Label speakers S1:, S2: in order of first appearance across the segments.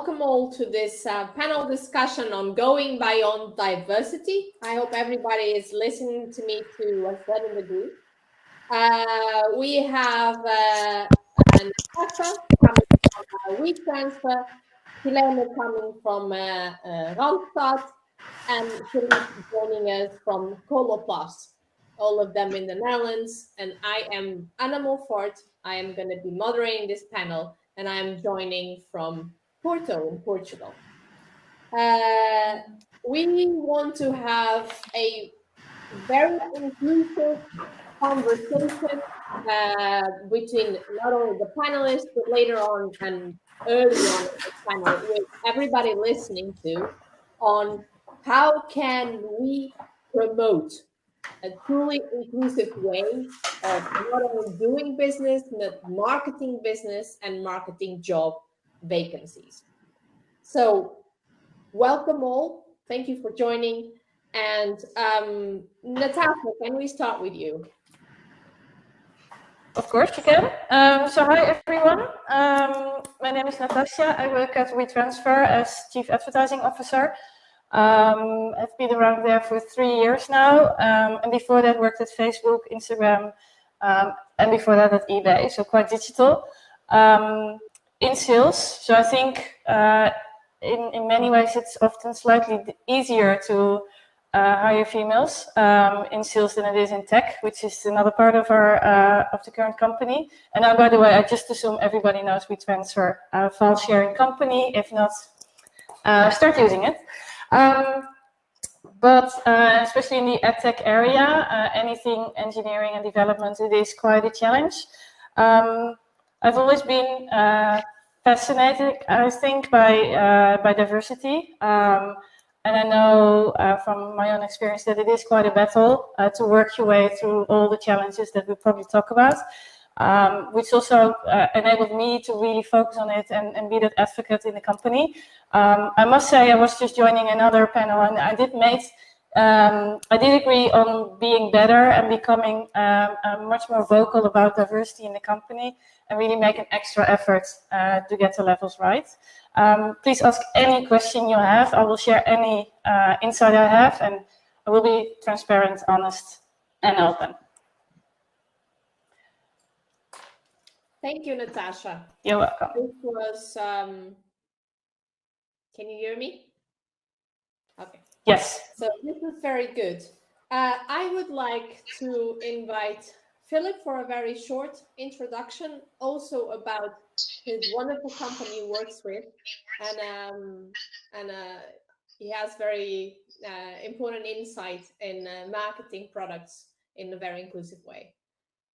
S1: welcome all to this panel discussion on going beyond diversity. I hope everybody is listening to me to what's said in the group. We have Natasha coming from WeTransfer, Helene coming from Randstad, and Philippe joining us from Coloplast, all of them in the Netherlands. And I am Anna Mulford. I am going to be moderating this panel, and I am joining from Porto in Portugal. We want to have a very inclusive conversation between not only the panelists, but later on and early on in the panel with everybody listening to on how can we promote a truly inclusive way of not only doing business, but marketing business and marketing job vacancies. So welcome all. Thank you for joining. And Natasha, can we start with you?
S2: Of course you can. So hi everyone. My name is Natasha. I work at WeTransfer as Chief Advertising Officer. I've been around there for 3 years now, and before that worked at Facebook, Instagram, and before that at eBay, so quite digital. In sales, so I think in many ways it's often slightly easier to hire females in sales than it is in tech, which is another part of our of the current company. And now, by the way, I just assume everybody knows WeTransfer, file sharing company. If not, start using it. But especially in the edtech area, anything engineering and development, it is quite a challenge. I've always been fascinated, I think, by diversity. And I know from my own experience that it is quite a battle to work your way through all the challenges that we'll probably talk about, which also enabled me to really focus on it and be that advocate in the company. I must say I was just joining another panel and I did agree on being better and becoming much more vocal about diversity in the company and really make an extra effort to get the levels right. Please ask any question you have. I will share any insight I have, and I will be transparent, honest, and open.
S1: Thank you, Natasha.
S2: You're welcome.
S1: This was, can you hear me? Okay.
S2: Yes.
S1: So this was very good. I would like to invite Philip for a very short introduction, also about his wonderful company he works with, and he has very important insight in marketing products in a very inclusive way.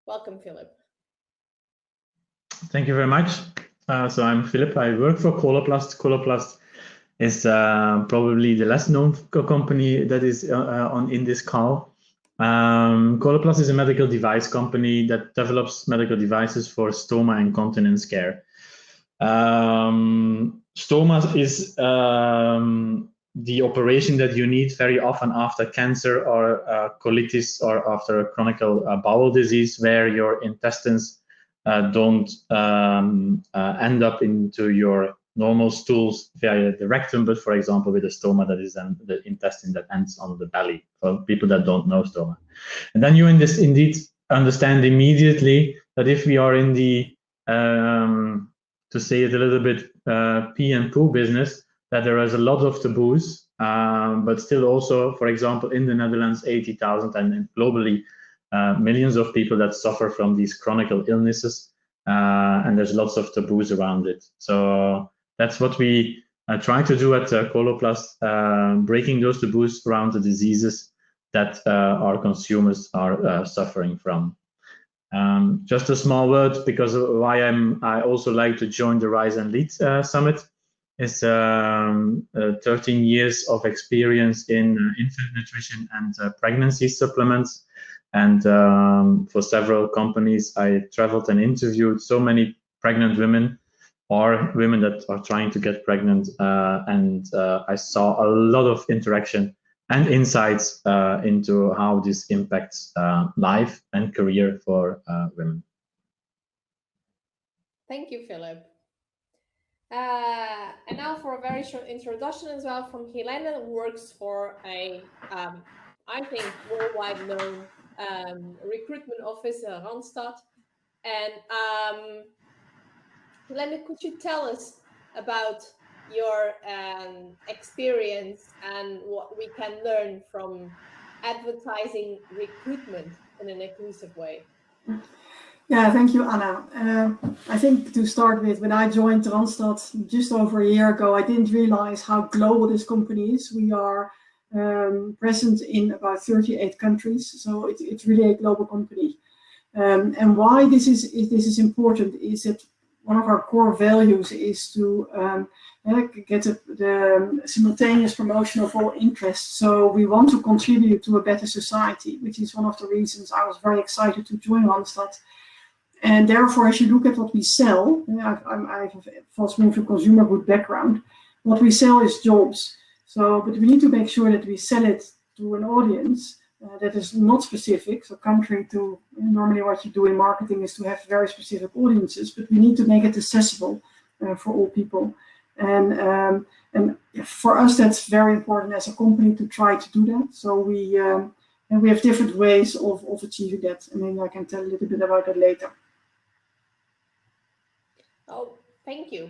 S1: Welcome, Philip.
S3: Thank you very much. So I'm Philip. I work for Coloplast. Coloplast is probably the less known company that is in this call. Coloplast is a medical device company that develops medical devices for stoma and continence care. Stoma is the operation that you need very often after cancer or colitis or after a chronic bowel disease where your intestines don't end up into your normal stools via the rectum, but for example with a stoma, that is then the intestine that ends on the belly, for people that don't know stoma. And then you indeed understand immediately that if we are in the, to say it a little bit, pee and poo business, that there is a lot of taboos, but still also, for example, in the Netherlands, 80,000 and globally, millions of people that suffer from these chronic illnesses, and there's lots of taboos around it. So that's what we try to do at Coloplast, breaking those taboos around the diseases that our consumers are suffering from. Just a small word, because why I also like to join the Rise and Lead Summit is 13 years of experience in infant nutrition and pregnancy supplements. And for several companies, I traveled and interviewed so many pregnant women or women that are trying to get pregnant. And I saw a lot of interaction and insights into how this impacts life and career for women.
S1: Thank you, Philip. And now for a very short introduction as well from Helene, who works for a, I think, worldwide known recruitment office, Randstad. And Helene, could you tell us about your experience and what we can learn from advertising recruitment in an inclusive way?
S4: Yeah, thank you, Anna. I think to start with, when I joined Randstad just over a year ago, I didn't realize how global this company is. We are present in about 38 countries, so it's really a global company. And why this is important is that one of our core values is to get the simultaneous promotion of all interests. So we want to contribute to a better society, which is one of the reasons I was very excited to join Randstad. And therefore, as you look at what we sell, I have a fast-moving consumer good background. What we sell is jobs. So, but we need to make sure that we sell it to an audience that is not specific. So, contrary to normally what you do in marketing is to have very specific audiences, but we need to make it accessible for all people. And for us, that's very important as a company to try to do that. So we have different ways of achieving that. And maybe I can tell a little bit about that later.
S1: Oh, thank you.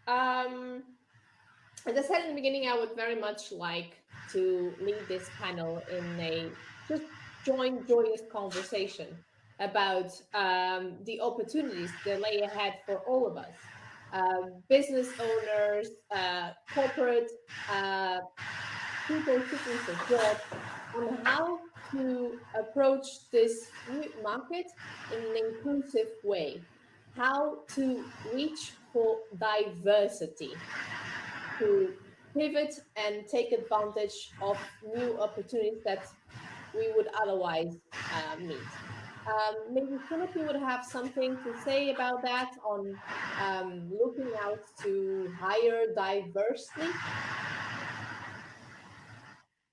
S1: As I said in the beginning, I would very much like to lead this panel in a just joyous conversation about the opportunities that lay ahead for all of us, business owners, corporate people seeking for jobs, on how to approach this new market in an inclusive way, how to reach for diversity, to pivot and take advantage of new opportunities that we would otherwise meet. Maybe some of you would have something to say about that on looking out to hire diversely.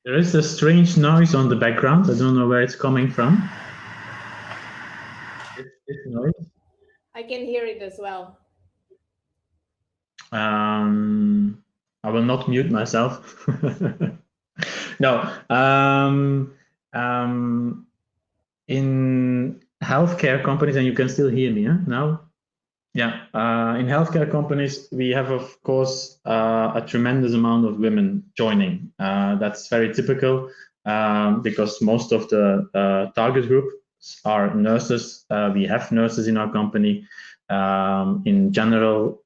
S3: There is a strange noise on the background. I don't know where it's coming from. This noise.
S1: I can hear it as well.
S3: I will not mute myself. No. In healthcare companies, and you can still hear me, huh? Now? Yeah. In healthcare companies, we have, of course, a tremendous amount of women joining. That's very typical because most of the target group are nurses. We have nurses in our company. In general,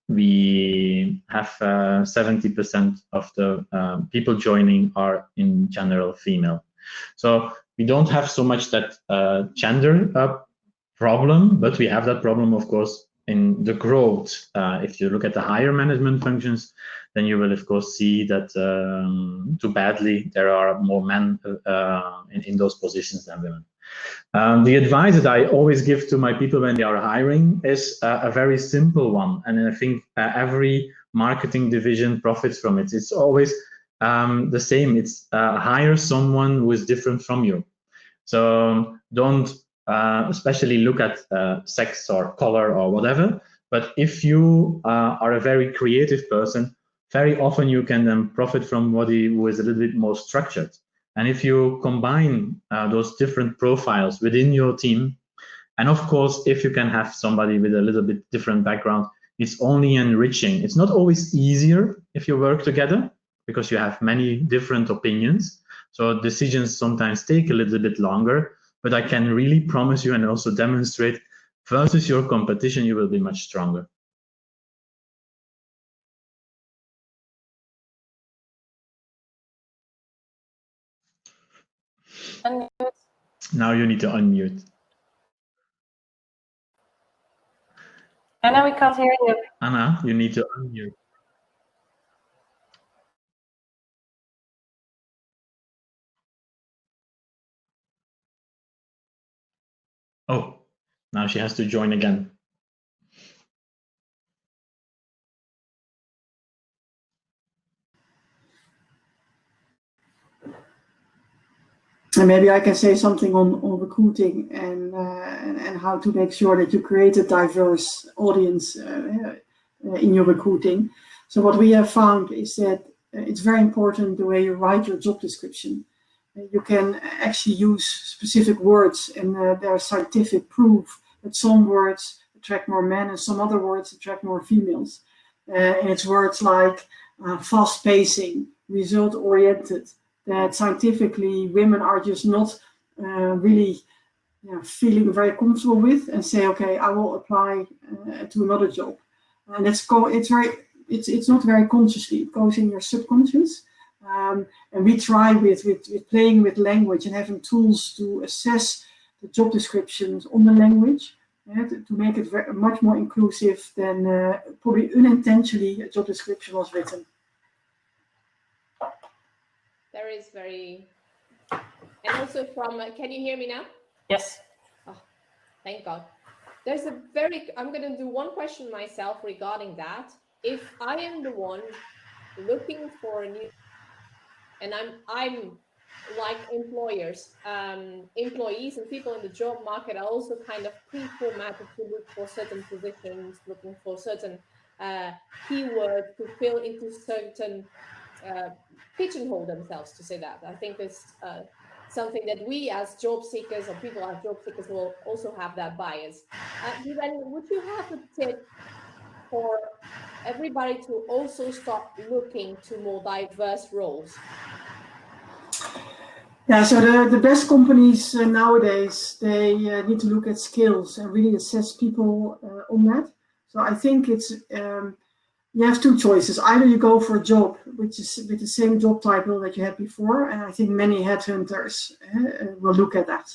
S3: we have 70% of the people joining are in general female. So we don't have so much that gender problem, but we have that problem, of course, in the growth. If you look at the higher management functions, then you will, of course, see that too badly there are more men in those positions than women. The advice that I always give to my people when they are hiring is a very simple one, and I think every marketing division profits from it. It's always the same. It's hire someone who is different from you. So don't especially look at sex or color or whatever, but if you are a very creative person, very often you can then profit from somebody who is a little bit more structured. And if you combine those different profiles within your team, and of course, if you can have somebody with a little bit different background, it's only enriching. It's not always easier if you work together because you have many different opinions. So decisions sometimes take a little bit longer, but I can really promise you and also demonstrate versus your competition, you will be much stronger.
S2: Unmute.
S3: Now you need to unmute.
S2: Anna, we can't hear you.
S3: Anna, you need to unmute. Oh, now she has to join again.
S4: And maybe I can say something on recruiting and how to make sure that you create a diverse audience. in your recruiting. So what we have found is that it's very important the way you write your job description. You can actually use specific words, and there's scientific proof that some words attract more men and some other words attract more females. And it's words like fast pacing, result oriented, that scientifically women are just not really feeling very comfortable with, and say, okay, I will apply to another job. And it's not very consciously, it goes in your subconscious. And we try with playing with language and having tools to assess the job descriptions on the language, to make it much more inclusive than probably unintentionally a job description was written.
S1: There is very, and also from, can you hear me now?
S2: Yes.
S1: Oh, thank God. There's I'm going to do one question myself regarding that. If I am the one looking for a new, and I'm like employers, employees and people in the job market are also kind of pre-formatted to look for certain positions, looking for certain keywords to fill into certain pigeonhole themselves, to say that. I think it's something that we as job seekers or people as job seekers will also have that bias. Then would you have a tip for everybody to also start looking to more diverse roles?
S4: Yeah, so the best companies nowadays, they need to look at skills and really assess people on that. So I think it's, you have two choices. Either you go for a job which is with the same job title that you had before, and I think many headhunters will look at that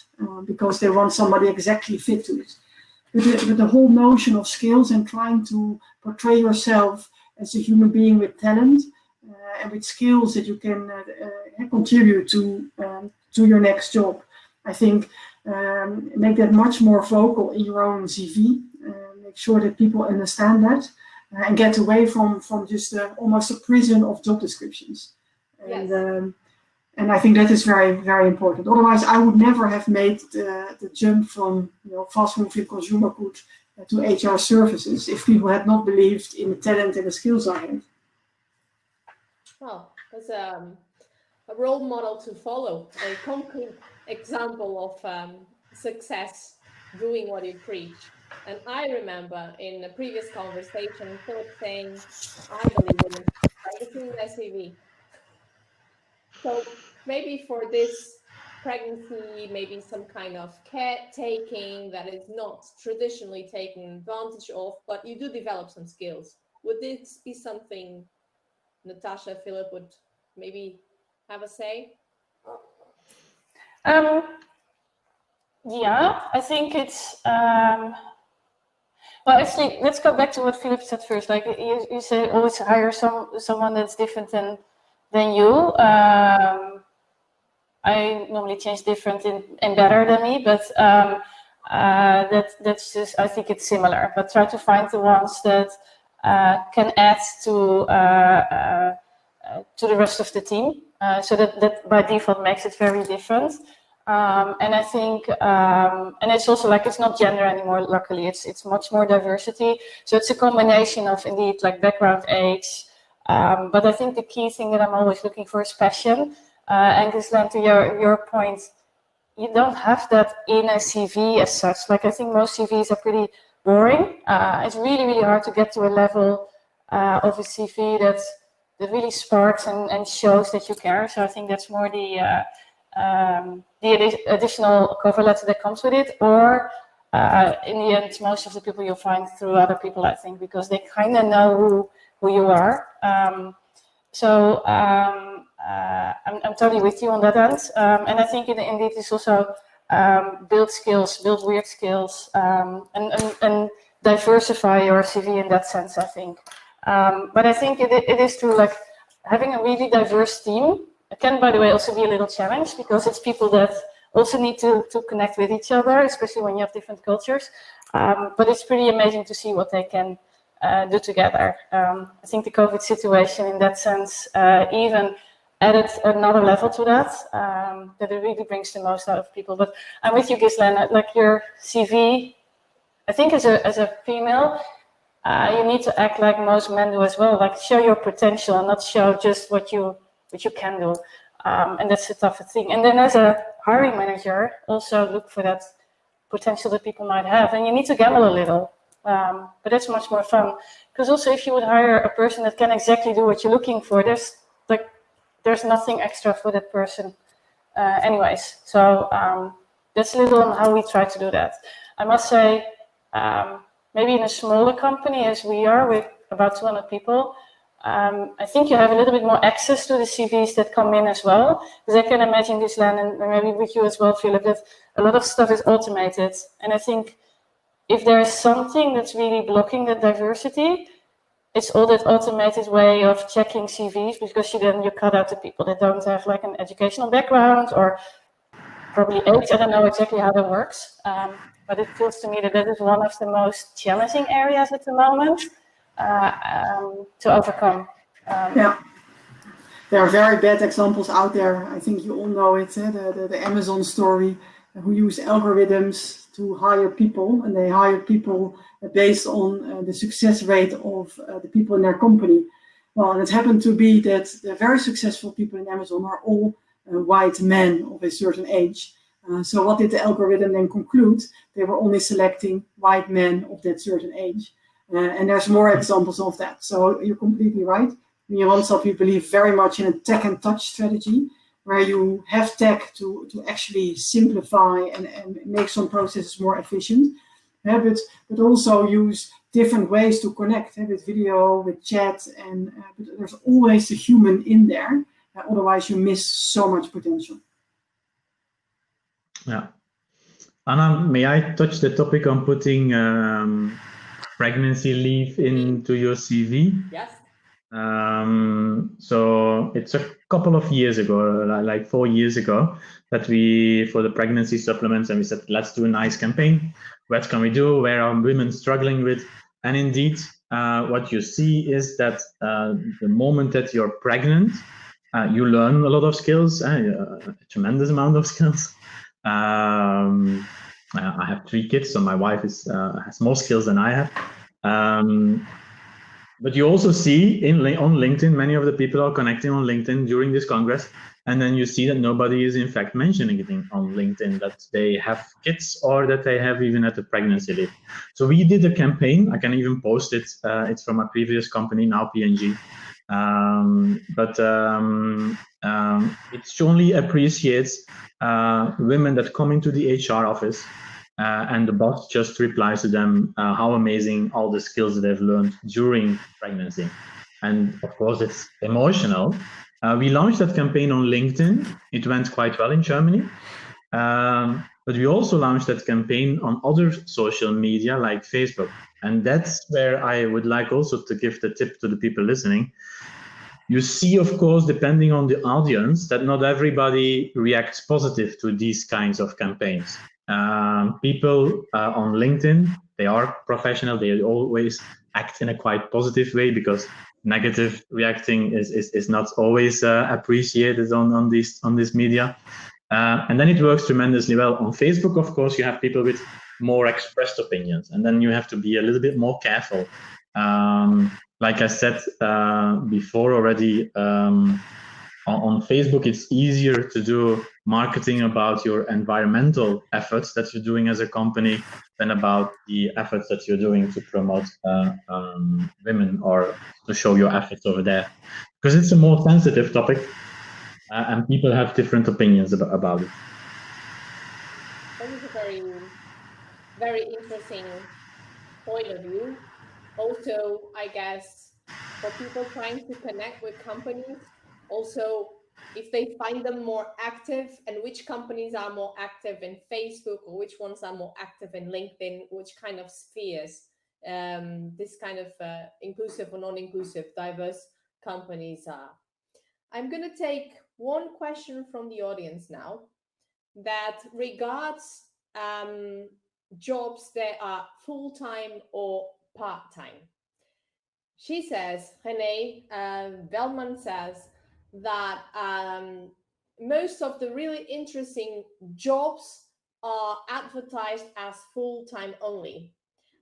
S4: because they want somebody exactly fit to it. But the whole notion of skills and trying to portray yourself as a human being with talent and with skills that you can contribute to your next job, I think make that much more vocal in your own CV. Make sure that people understand that. And get away from just almost a prison of job descriptions. And, yes. And I think that is very, very important. Otherwise, I would never have made the jump from fast-moving consumer goods to HR services if people had not believed in the talent and the skills I had.
S1: Well, that's a role model to follow, a concrete example of success doing what you preach. And I remember in a previous conversation, Philip saying, I believe in everything in SCV. So maybe for this pregnancy, maybe some kind of caretaking that is not traditionally taken advantage of, but you do develop some skills. Would this be something Natasha, Philip would maybe have a say?
S2: Yeah, I think it's, well, actually, let's go back to what Philip said first. Like you say, always hire someone that's different than you. I normally change different and better than me, but that's just, I think it's similar. But try to find the ones that can add to the rest of the team, so that by default makes it very different. And I think, and it's also like, it's not gender anymore, luckily, it's much more diversity. So it's a combination of indeed like background, age, but I think the key thing that I'm always looking for is passion. And Ghislaine, to your point, you don't have that in a CV as such. Like I think most CVs are pretty boring. It's really, really hard to get to a level of a CV that really sparks and shows that you care. So I think that's more the additional cover letter that comes with it, or in the end, most of the people you'll find through other people, I think, because they kind of know who you are. I'm totally with you on that end. And I think indeed it's also build skills, build weird skills, and diversify your CV in that sense, I think. But I think it is true, like having a really diverse team. It can, by the way, also be a little challenge because it's people that also need to connect with each other, especially when you have different cultures. But it's pretty amazing to see what they can do together. I think the COVID situation in that sense even added another level to that, that it really brings the most out of people. But I'm with you, Ghislaine, like your CV, I think as a female, you need to act like most men do as well, like show your potential and not show just what you can do. And that's a tougher thing. And then as a hiring manager, also look for that potential that people might have. And you need to gamble a little, but that's much more fun. Because also if you would hire a person that can exactly do what you're looking for, there's nothing extra for that person anyways. So that's a little on how we try to do that. I must say, maybe in a smaller company as we are with about 200 people, I think you have a little bit more access to the CVs that come in as well. Because I can imagine, Ghislaine, and maybe with you as well, Philip, that a lot of stuff is automated. And I think if there is something that's really blocking that diversity, it's all that automated way of checking CVs, because you cut out the people that don't have like an educational background or probably age. I don't know exactly how that works, but it feels to me that is one of the most challenging areas at the moment to overcome.
S4: Yeah, there are very bad examples out there. I think you all know it, the Amazon story, who use algorithms to hire people, and they hire people based on the success rate of the people in their company. Well, and it happened to be that the very successful people in Amazon are all white men of a certain age. So what did the algorithm then conclude? They were only selecting white men of that certain age. And there's more examples of that. So you're completely right. In Randstad, we believe very much in a tech and touch strategy, where you have tech to actually simplify and make some processes more efficient, but also use different ways to connect, with video, with chat, and but there's always the human in there. Otherwise, you miss so much potential.
S3: Yeah. Anna, may I touch the topic on putting pregnancy leave into your CV?
S1: Yes.
S3: So it's a couple of years ago, like 4 years ago, that we, for the pregnancy supplements, and we said, let's do a nice campaign. What can we do? Where are women struggling with? And indeed, what you see is that the moment that you're pregnant, you learn a lot of skills, a tremendous amount of skills. I have 3 kids, so my wife has more skills than I have. But you also see on LinkedIn, many of the people are connecting on LinkedIn during this Congress, and then you see that nobody is in fact mentioning it on LinkedIn, that they have kids or that they have even had a pregnancy leave. So we did a campaign. I can even post it. It's from a previous company, now P&G. It only appreciates women that come into the HR office, and the boss just replies to them how amazing all the skills that they've learned during pregnancy. And of course, it's emotional. We launched that campaign on LinkedIn. It went quite well in Germany. But we also launched that campaign on other social media like Facebook. And that's where I would like also to give the tip to the people listening. You see, of course, depending on the audience, that not everybody reacts positive to these kinds of campaigns. People on LinkedIn, they are professional. They always act in a quite positive way, because negative reacting is not always appreciated on this media. And then it works tremendously well. On Facebook, of course, you have people with more expressed opinions, and then you have to be a little bit more careful. Like I said before already, on Facebook, it's easier to do marketing about your environmental efforts that you're doing as a company than about the efforts that you're doing to promote women or to show your efforts over there. Because it's a more sensitive topic and people have different opinions about it.
S1: That is a very, very interesting point of view. Also, I guess, for people trying to connect with companies, also, if they find them more active, and which companies are more active in Facebook or which ones are more active in LinkedIn, which kind of spheres this kind of inclusive or non-inclusive, diverse companies are. I'm going to take one question from the audience now that regards jobs that are full-time or part-time. She says, Renee Veldman says that most of the really interesting jobs are advertised as full-time only.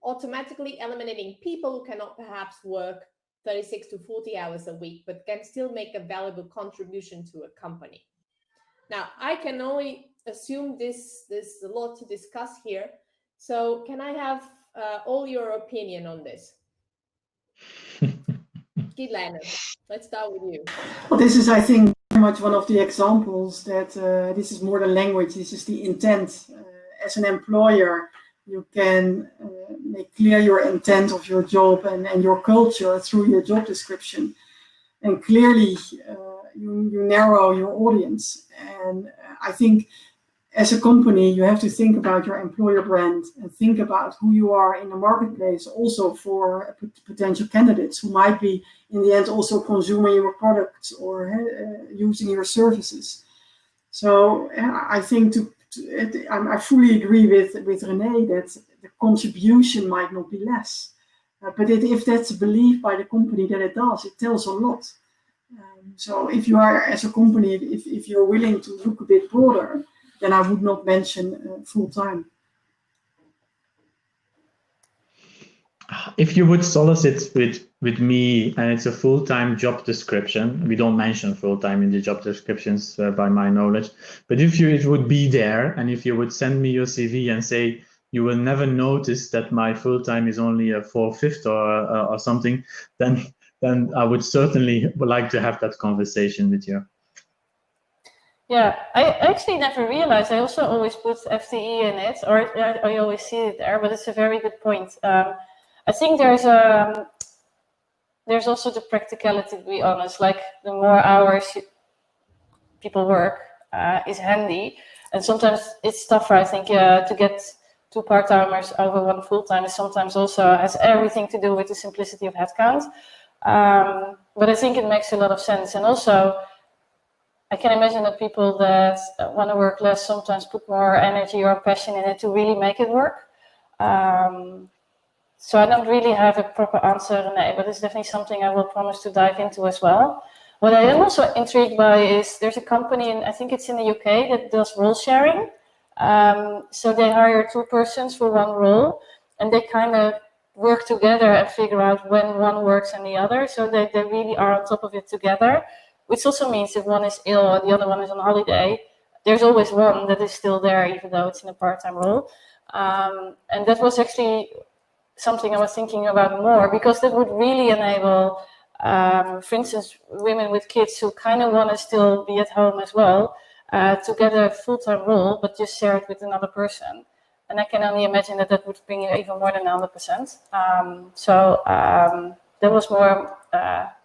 S1: automatically eliminating people who cannot perhaps work 36 to 40 hours a week, but can still make a valuable contribution to a company. Now, I can only assume there's a lot to discuss here. So can I have all your opinion on this? Ghislaine, let's start with you.
S4: Well, this is, I think, very much one of the examples that this is more than language, this is the intent. As an employer, you can make clear your intent of your job and your culture through your job description. And clearly, you narrow your audience. And I think as a company, you have to think about your employer brand and think about who you are in the marketplace, also for potential candidates who might be, in the end, also consuming your products or using your services. So I think I fully agree with René that the contribution might not be less. But if that's a belief by the company that it does, it tells a lot. So if you are, as a company, if you're willing to look a bit broader, then I would not mention full-time.
S3: If you would solicit with me, and it's a full-time job description, we don't mention full-time in the job descriptions by my knowledge, but if it would be there, and if you would send me your CV and say, you will never notice that my full-time is only a 4/5 or something, then I would certainly like to have that conversation with you.
S2: Yeah, I actually never realized. I also always put FTE in it, or I always see it there, but it's a very good point. I think there's also the practicality, to be honest, like the more hours people work is handy. And sometimes it's tougher, I think, to get 2 part-timers over 1 full-time is sometimes also has everything to do with the simplicity of headcount. But I think it makes a lot of sense. And also, I can imagine that people that want to work less sometimes put more energy or passion in it to really make it work. So I don't really have a proper answer, René, but it's definitely something I will promise to dive into as well. What I am also intrigued by is there's a company, I think it's in the UK, that does role sharing. So they hire 2 persons for 1 role, and they kind of work together and figure out when one works and the other. So they really are on top of it together, which also means if one is ill or the other one is on holiday, there's always one that is still there, even though it's in a part-time role. And that was actually something I was thinking about more, because that would really enable, for instance, women with kids who kind of want to still be at home as well, to get a full-time role, but just share it with another person. And I can only imagine that that would bring you even more than 100%. So that was more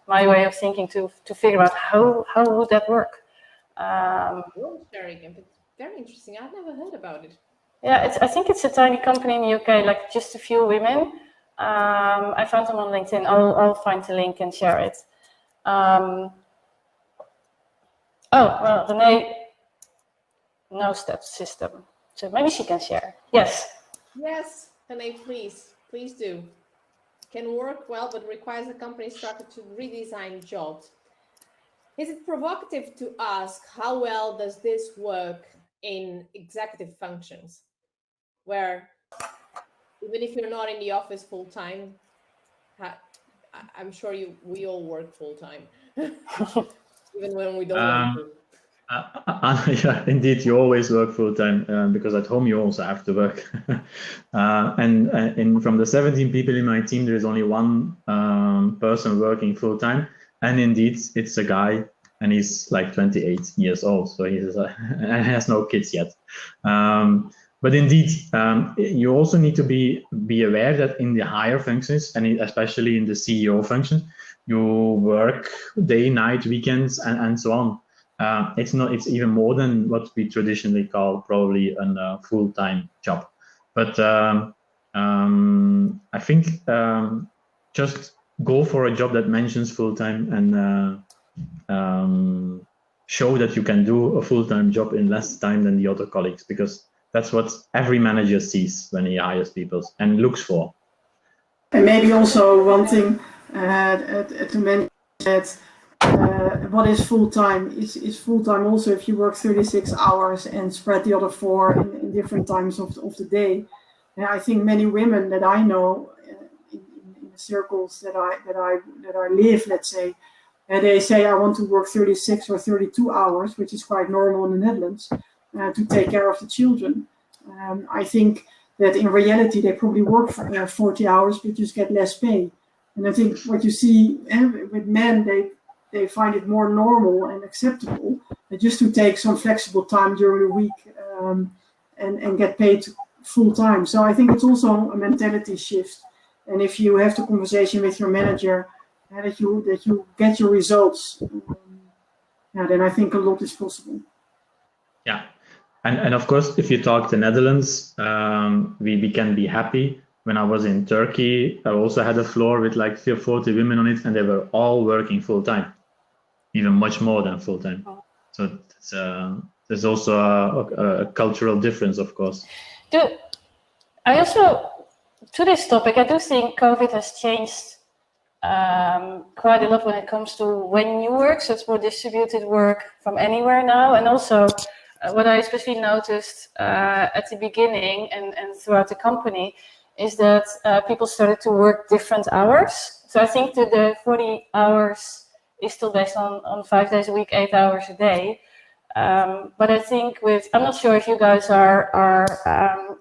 S2: my way of thinking to figure out how would that work.
S1: Role sharing, very interesting. I've never heard about it.
S2: Yeah, I think it's a tiny company in the UK, like just a few women. I found them on LinkedIn. I'll find the link and share it. Oh, well, René knows that system, so maybe she can share. Yes.
S1: Yes, René, please do. Can work well, but requires a company structure to redesign jobs. Is it provocative to ask how well does this work in executive functions, where even if you're not in the office full time, I'm sure we all work full time, even when we don't want to.
S3: Yeah, indeed, you always work full time because at home you also have to work. And from the 17 people in my team, there is only 1 person working full time, and indeed, it's a guy, and he's like 28 years old, so he has no kids yet. But indeed, you also need to be aware that in the higher functions, and especially in the CEO function, you work day, night, weekends, and so on. It's even more than what we traditionally call probably a full-time job. But I think just go for a job that mentions full-time and show that you can do a full-time job in less time than the other colleagues, because that's what every manager sees when he hires people and looks for.
S4: And maybe also one thing to mention that what is full-time is full-time also if you work 36 hours and spread the other 4 in different times of the day. And I think many women that I know in the circles that I live, let's say, and they say I want to work 36 or 32 hours, which is quite normal in the Netherlands, to take care of the children. I think that in reality they probably work for 40 hours, but just get less pay. And I think what you see with men, they find it more normal and acceptable just to take some flexible time during the week and get paid full time. So I think it's also a mentality shift. And if you have the conversation with your manager that you get your results, then I think a lot is possible.
S3: Yeah. And of course, if you talk the Netherlands, we can be happy. When I was in Turkey, I also had a floor with like 40 women on it, and they were all working full time, even much more than full time. So there's also a cultural difference, of course.
S2: I also, to this topic, I do think COVID has changed quite a lot when it comes to when you work. So it's more distributed work from anywhere now, and also what I especially noticed at the beginning and throughout the company is that people started to work different hours. So I think that the 40 hours is still based on 5 days a week, 8 hours a day. But I think I'm not sure if you guys are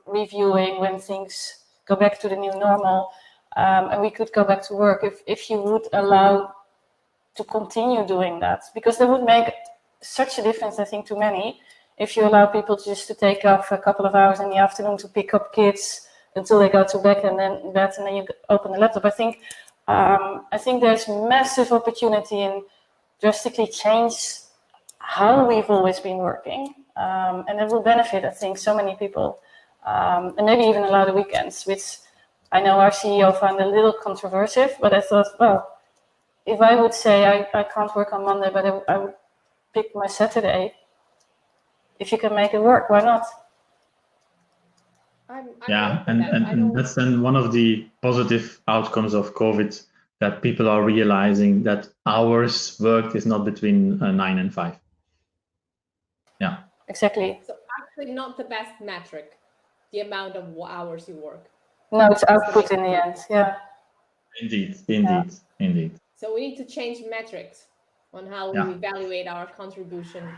S2: reviewing when things go back to the new normal, and we could go back to work, if you would allow to continue doing that, because that would make such a difference, I think, to many. If you allow people just to take off a couple of hours in the afternoon to pick up kids until they go to bed, and then you open the laptop. I think there's massive opportunity in drastically change how we've always been working, and it will benefit, I think, so many people, and maybe even allow the weekends, which I know our CEO found a little controversial, but I thought, well, if I would say I can't work on Monday, but I would pick my Saturday, if you can make it work, why not?
S3: And that's then one of the positive outcomes of COVID, that people are realizing that hours worked is not between 9 and 5. Yeah,
S2: exactly.
S1: So actually not the best metric, the amount of hours you work.
S2: No, it's output in the end. Yeah.
S3: Indeed.
S1: So we need to change metrics on how we evaluate our contribution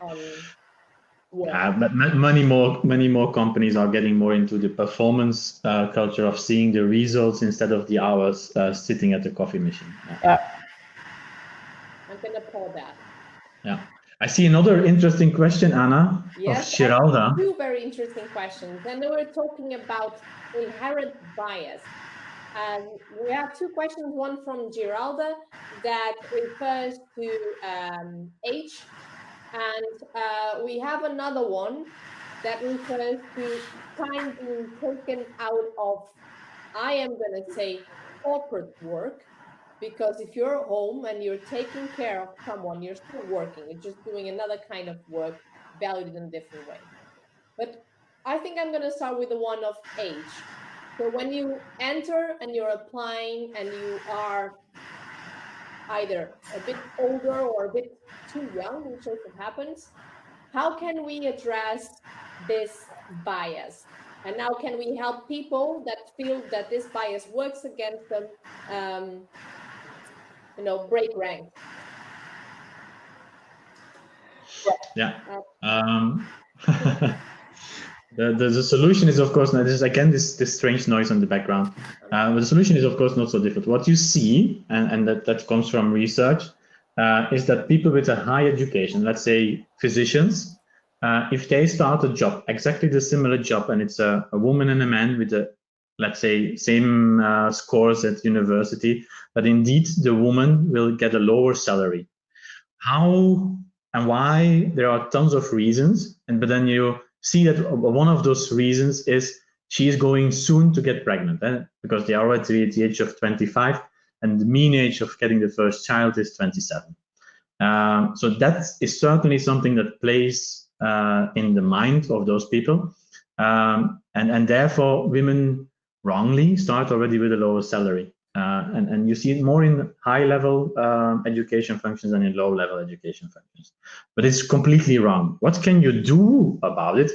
S1: on work.
S3: Yeah, but many more companies are getting more into the performance culture of seeing the results instead of the hours sitting at the coffee machine.
S2: Yeah.
S1: I'm gonna pull that.
S3: Yeah. I see another interesting question, Anna,
S1: yes,
S3: of Geralda.
S1: Two very interesting questions. And we're talking about inherent bias. And we have two questions, one from Geralda that refers to age. And we have another one that refers to time being taken out of, I am going to say, corporate work. Because if you're home and you're taking care of someone, you're still working. You're just doing another kind of work, valued in a different way. But I think I'm going to start with the one of age. So when you enter and you're applying and you are either a bit older or a bit too young, which also happens, how can we address this bias? And how can we help people that feel that this bias works against them, break rank?
S3: Yeah. The solution is, of course, now this is again this strange noise on the background. But the solution is, of course, not so difficult. What you see, and that comes from research, is that people with a high education, let's say physicians, if they start a job, exactly the similar job, and it's a woman and a man with let's say, same scores at university, but indeed the woman will get a lower salary. How and why? There are tons of reasons, but then you see that one of those reasons is she is going soon to get pregnant, because they are already at the age of 25, and the mean age of getting the first child is 27. So that is certainly something that plays in the mind of those people, and therefore women wrongly start already with a lower salary. And you see it more in high-level education functions than in low-level education functions. But it's completely wrong. What can you do about it?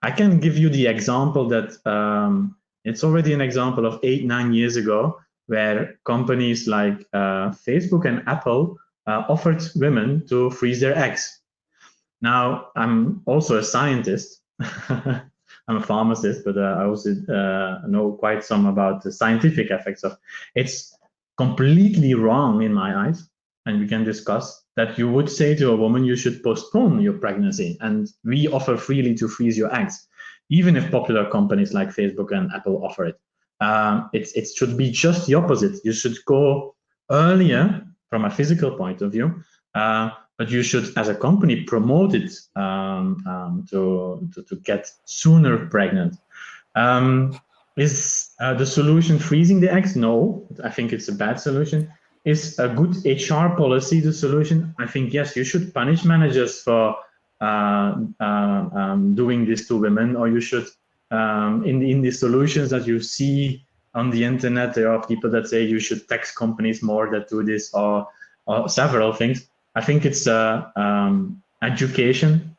S3: I can give you the example that it's already an example of 8-9 years ago, where companies like Facebook and Apple offered women to freeze their eggs. Now, I'm also a scientist. I'm a pharmacist, but I also know quite some about the scientific effects of. It's completely wrong in my eyes, and we can discuss that you would say to a woman, you should postpone your pregnancy, and we offer freely to freeze your eggs, even if popular companies like Facebook and Apple offer it. It should be just the opposite. You should go earlier from a physical point of view, but you should, as a company, promote it to get sooner pregnant. Is the solution freezing the eggs? No, I think it's a bad solution. Is a good HR policy the solution? I think yes, you should punish managers for doing this to women, or you should, in the solutions that you see on the internet, there are people that say you should tax companies more that do this, or several things. I think it's education,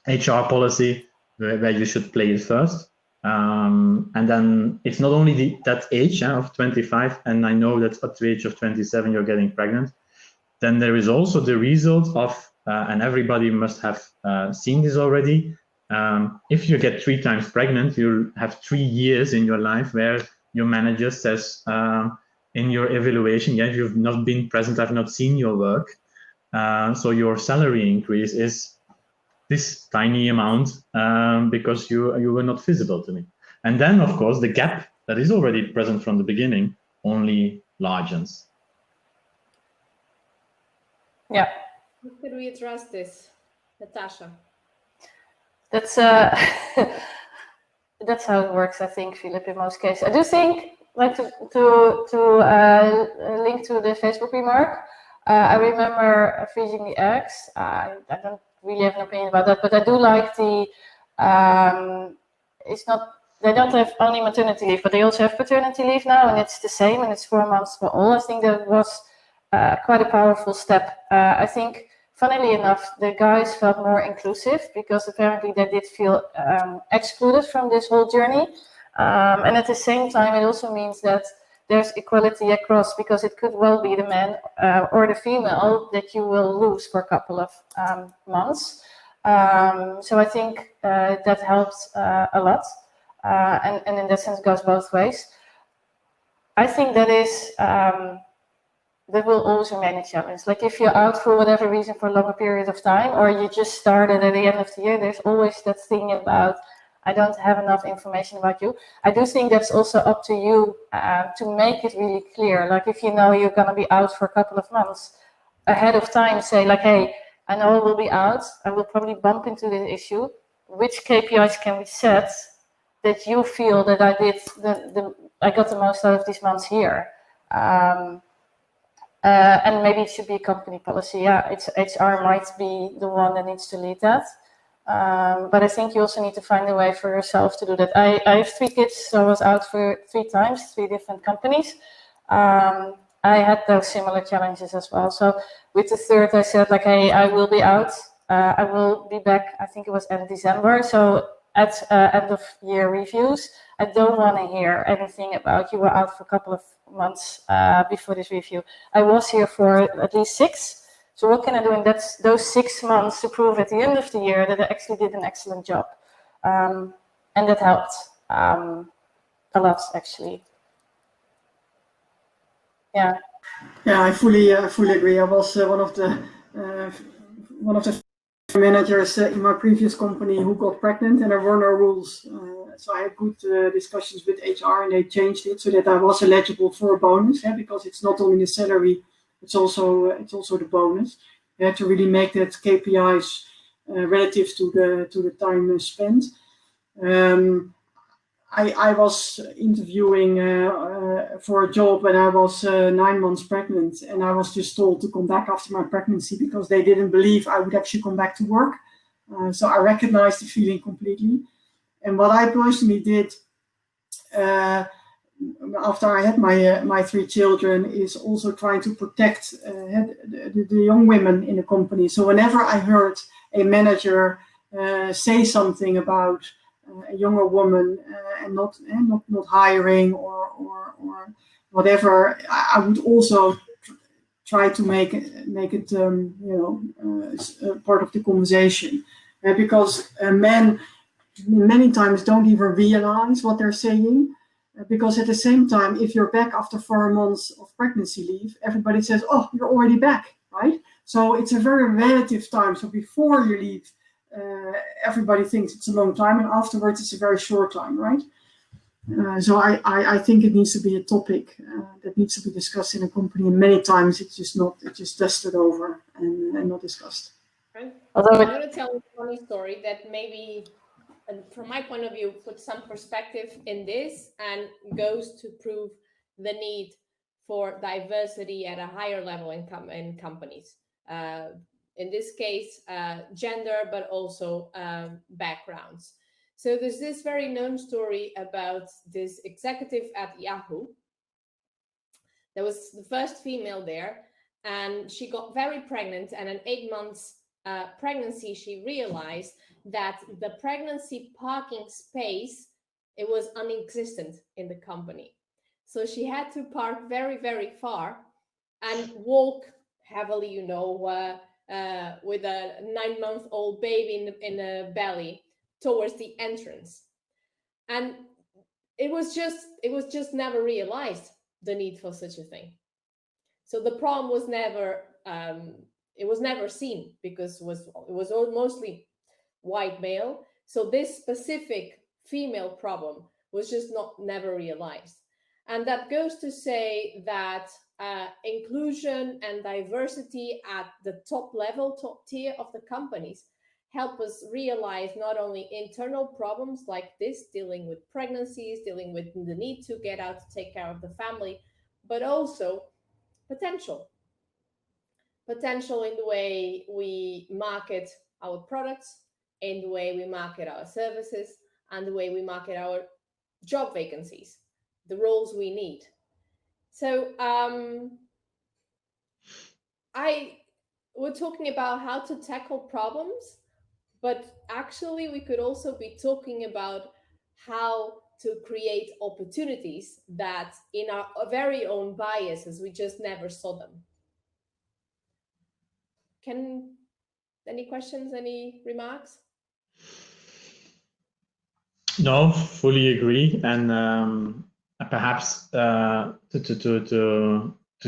S3: HR policy, where you should play it first. And then it's not only that age of 25, and I know that at the age of 27 you're getting pregnant. Then there is also the result of, and everybody must have seen this already, if you get 3 times pregnant, you'll have 3 years in your life where your manager says in your evaluation, yeah, you've not been present, I've not seen your work. So your salary increase is this tiny amount because you were not visible to me. And then, of course, the gap that is already present from the beginning only largens.
S2: Yeah.
S1: How could we address this, Natasha?
S2: That's that's how it works, I think, Philip, in most cases. I do think, like, to link to the Facebook remark, I remember freezing the eggs. I don't really have an opinion about that, but I do like the, it's not, they don't have only maternity leave, but they also have paternity leave now, and it's the same, and it's 4 months for all. I think that was quite a powerful step. I think, funnily enough, the guys felt more inclusive because apparently they did feel excluded from this whole journey. And at the same time, it also means that there's equality across, because it could well be the man or the female that you will lose for a couple of months. So I think that helps a lot. And in that sense, goes both ways. I think that is, that will always remain a challenge. Like, if you're out for whatever reason for a longer period of time, or you just started at the end of the year, there's always that thing about, I don't have enough information about you. I do think that's also up to you to make it really clear. Like, if you know you're going to be out for a couple of months, ahead of time say, like, hey, I know I will be out. I will probably bump into this issue. Which KPIs can we set that you feel that I did I got the most out of these months here? And maybe it should be a company policy. Yeah, HR might be the one that needs to lead that. But I think you also need to find a way for yourself to do that. I have 3 kids, so I was out for 3 times, 3 different companies. I had those similar challenges as well. So with the 3rd, I said, like, hey, I will be out. I will be back, I think it was end of December. So at end of year reviews, I don't want to hear anything about you were out for a couple of months before this review. I was here for at least 6. So what can I do in those 6 months to prove at the end of the year that I actually did an excellent job? And that helped a lot, actually. Yeah.
S4: Yeah, I fully agree. I was one of the managers in my previous company who got pregnant, and there were no rules. So I had good discussions with HR, and they changed it so that I was eligible for a bonus. Yeah, because it's not only the salary, it's also the bonus. You have to really make that KPIs relative to the time spent. I was interviewing for a job when I was 9 months pregnant, and I was just told to come back after my pregnancy because they didn't believe I would actually come back to work. So I recognized the feeling completely. And what I personally did after I had my 3 children is also trying to protect the young women in the company. So whenever I heard a manager say something about a younger woman and not hiring or whatever, I would also try to make it part of the conversation, because men many times don't even realize what they're saying, because at the same time, if you're back after 4 months of pregnancy leave, everybody says, "Oh, you're already back," right? So it's a very relative time. So before you leave, everybody thinks it's a long time, and afterwards it's a very short time, right? So I think it needs to be a topic that needs to be discussed in a company, and many times it's just dusted over and not discussed.
S2: Although
S1: I'm going to tell a funny story that maybe, from my point of view, puts some perspective in this and goes to prove the need for diversity at a higher level in companies. In this case, gender, but also backgrounds. So there's this very known story about this executive at Yahoo. There was the first female there, and she got very pregnant, and in 8 months pregnancy, she realized that the pregnancy parking space, it was non-existent in the company. So she had to park very, very far and walk heavily, with a 9-month-old baby in the belly towards the entrance. And it was just never realized, the need for such a thing. So the problem was never seen, because it was mostly white male. So this specific female problem was just never realized. And that goes to say that inclusion and diversity at the top tier of the companies help us realize not only internal problems like this, dealing with pregnancies, dealing with the need to get out to take care of the family, but also potential in the way we market our products, in the way we market our services, and the way we market our job vacancies, the roles we need. So we're talking about how to tackle problems, but actually we could also be talking about how to create opportunities that in our very own biases, we just never saw them. Any questions, any remarks?
S3: No, fully agree. And perhaps to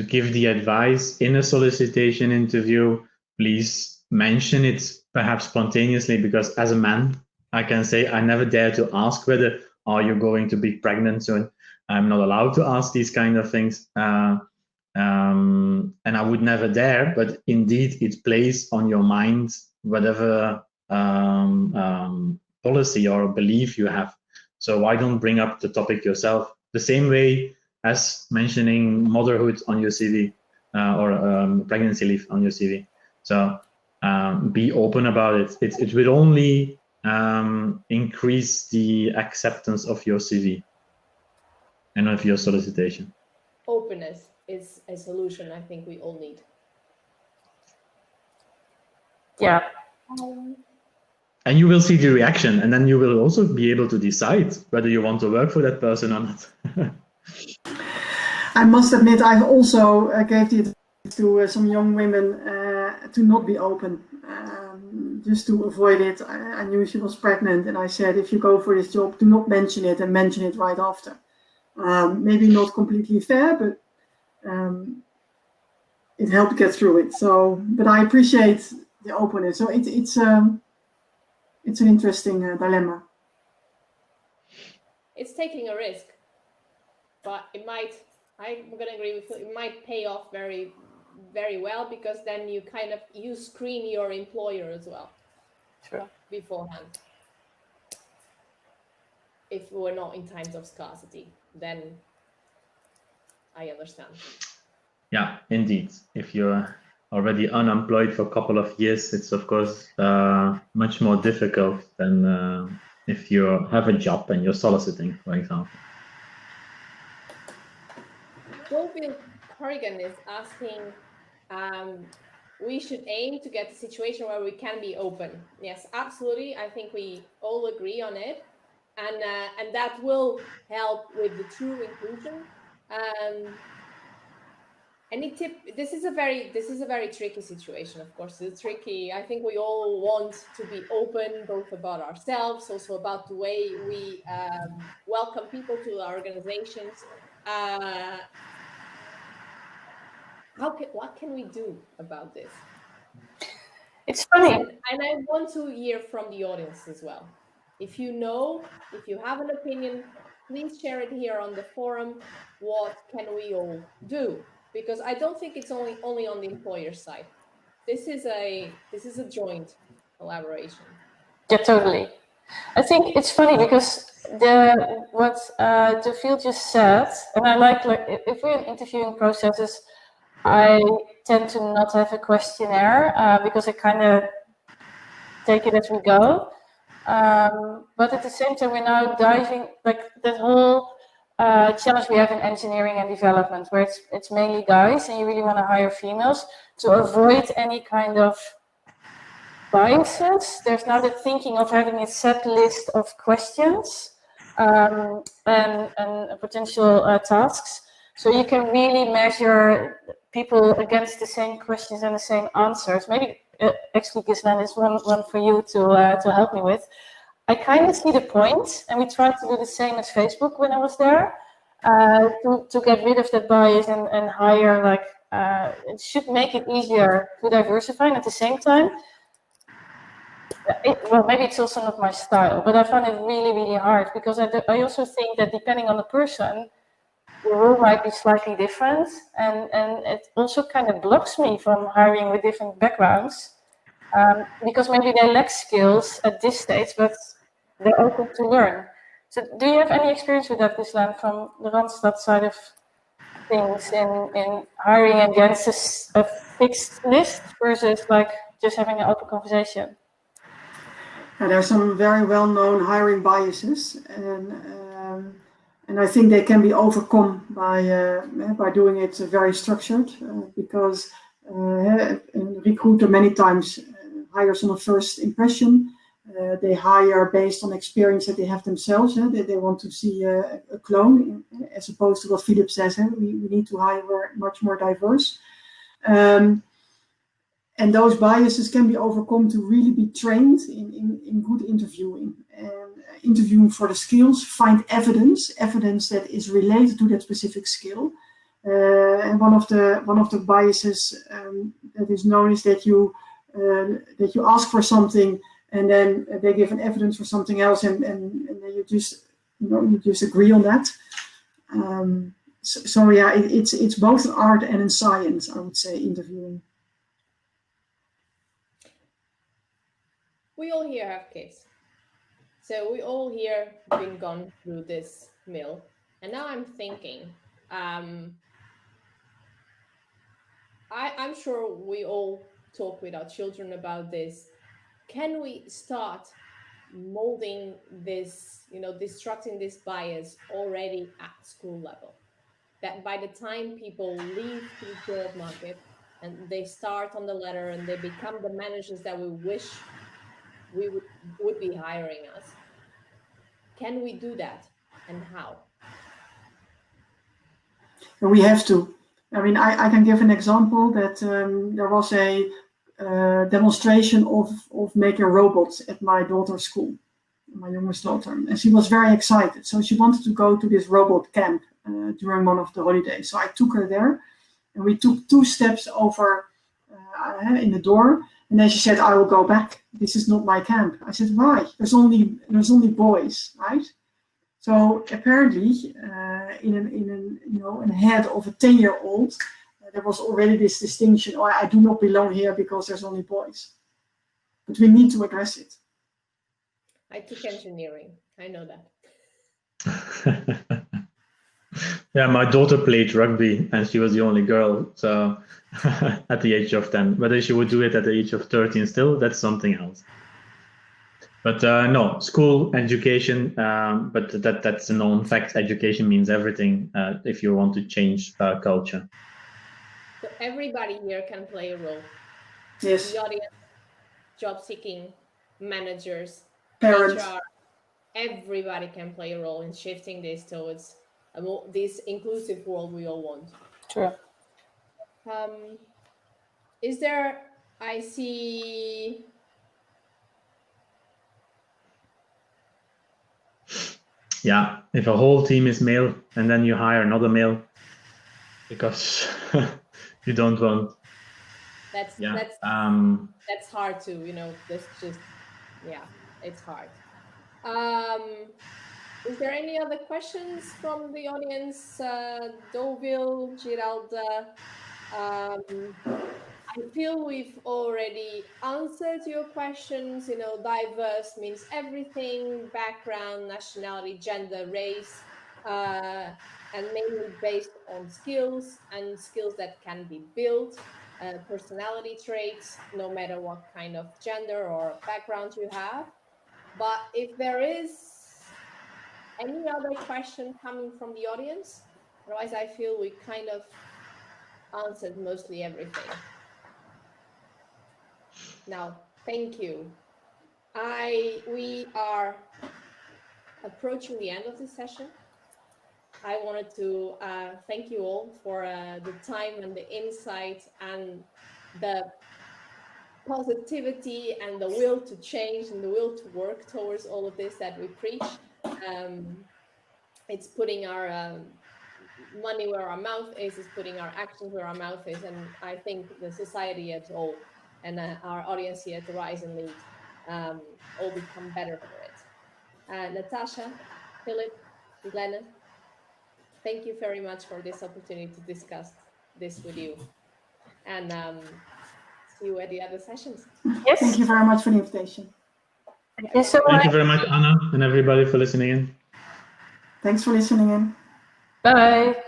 S3: give the advice in a solicitation interview, please mention it perhaps spontaneously, because as a man, I can say I never dare to ask whether are you going to be pregnant soon. I'm not allowed to ask these kind of things. And I would never dare, but indeed it plays on your mind whatever policy or belief you have. So why don't bring up the topic yourself? The same way as mentioning motherhood on your CV or pregnancy leave on your CV. So be open about it. It will only increase the acceptance of your CV and of your solicitation.
S1: Openness is a solution I think we all need.
S2: Yeah.
S3: And you will see the reaction, and then you will also be able to decide whether you want to work for that person or not.
S4: I must admit, I've also gave the advice to some young women to not be open, just to avoid it. I knew she was pregnant, and I said, if you go for this job, do not mention it, and mention it right after. Maybe not completely fair, but it helped get through it. So, but I appreciate the openness. So it's an interesting dilemma.
S1: It's taking a risk, but it might. I'm going to agree with you. It might pay off very, very well, because then you screen your employer as well.
S2: Sure.
S1: Beforehand. If we're not in times of scarcity, then I understand.
S3: Yeah, indeed. If you're already unemployed for a couple of years, it's of course much more difficult than if you have a job and you're soliciting, for example.
S1: Colville Corrigan is asking, we should aim to get a situation where we can be open. Yes, absolutely. I think we all agree on it. and that will help with the true inclusion. Any tip? This is a very tricky situation, of course. It's tricky. I think we all want to be open, both about ourselves, also about the way we welcome people to our organizations. What can we do about this?
S2: It's funny.
S1: And I want to hear from the audience as well. If you have an opinion, please share it here on the forum. What can we all do? Because I don't think it's only on the employer side. This is a joint collaboration.
S2: Yeah, totally. I think it's funny because what the field just said, and I like if we're in interviewing processes, I tend to not have a questionnaire because I kind of take it as we go. But at the same time, we're now diving like that whole challenge we have in engineering and development, where it's mainly guys, and you really want to hire females to avoid any kind of biases. There's now the thinking of having a set list of questions and potential tasks, so you can really measure people against the same questions and the same answers. Maybe actually, Ghislaine, is one for you to help me with. I kind of see the point, and we tried to do the same as Facebook when I was there, to get rid of that bias and hire it should make it easier to diversify, and at the same time, well, maybe it's also not my style, but I found it really, really hard because I also think that depending on the person, the role might be slightly different, and it also kind of blocks me from hiring with different backgrounds because maybe they lack skills at this stage, but they're open to learn. So do you have any experience with that, Ghislaine, from the Randstad side of things in hiring against a fixed list versus like just having an open conversation?
S4: There are some very well-known hiring biases, and I think they can be overcome by doing it very structured. Because a recruiter many times hires on a first impression. They hire based on experience that they have themselves. They want to see a clone, as opposed to what Philip says. We need to hire much more diverse. And those biases can be overcome to really be trained in good interviewing. And interviewing for the skills, find evidence that is related to that specific skill. And one of the biases that is known is that you ask for something and then they give an evidence for something else, and then you just agree on that. So yeah, it's both an art and a science, I would say, interviewing.
S1: We all here have kids. So we all here been gone through this mill. And now I'm thinking, I'm sure we all talk with our children about this. Can we start molding this, destructing this bias already at school level? That by the time people leave the job market and they start on the ladder and they become the managers that we wish we would be hiring us. Can we do that, and how?
S4: We have to. I mean, I can give an example that there was a demonstration of making robots at my daughter's school, my youngest daughter, and she was very excited. So she wanted to go to this robot camp during one of the holidays. So I took her there, and we took 2 steps over in the door. And then she said, "I will go back. This is not my camp." I said, "Why? There's only boys, right?" So apparently, in a head of a 10-year-old, there was already this distinction. Oh, I do not belong here because there's only boys. But we need to address it.
S1: I took engineering. I know that.
S3: Yeah, my daughter played rugby, and she was the only girl. So at the age of 10, whether she would do it at the age of 13 still, that's something else. But no, school education, but that's a known fact. Education means everything if you want to change culture.
S1: So everybody here can play a role.
S4: Yes.
S1: The audience, job seeking, managers,
S4: parents.
S1: HR, everybody can play a role in shifting this towards this inclusive world we all want.
S2: True.
S1: Is there, I see,
S3: Yeah, if a whole team is male and then you hire another male because you don't want.
S1: that's hard to, that's just, yeah, it's hard. Is there any other questions from the audience? Deauville, Giralda, I feel we've already answered your questions. Diverse means everything: background, nationality, gender, race, and mainly based on skills and skills that can be built, personality traits, no matter what kind of gender or background you have. But if there is any other question coming from the audience, otherwise I feel we kind of answered mostly everything. Now, thank you. We are approaching the end of this session. I wanted to thank you all for the time and the insight and the positivity and the will to change and the will to work towards all of this that we preach. It's putting our money where our mouth is, putting our actions where our mouth is, and I think the society as a whole and our audience here at the Horizon League all become better for it. Natasha, Philip, Glenna, thank you very much for this opportunity to discuss this with you. And see you at the other sessions.
S2: Yes.
S4: Thank you very much for the invitation.
S2: Thank you so much.
S3: Thank you very much, Anna, and everybody for listening in.
S4: Thanks for listening in.
S2: Bye.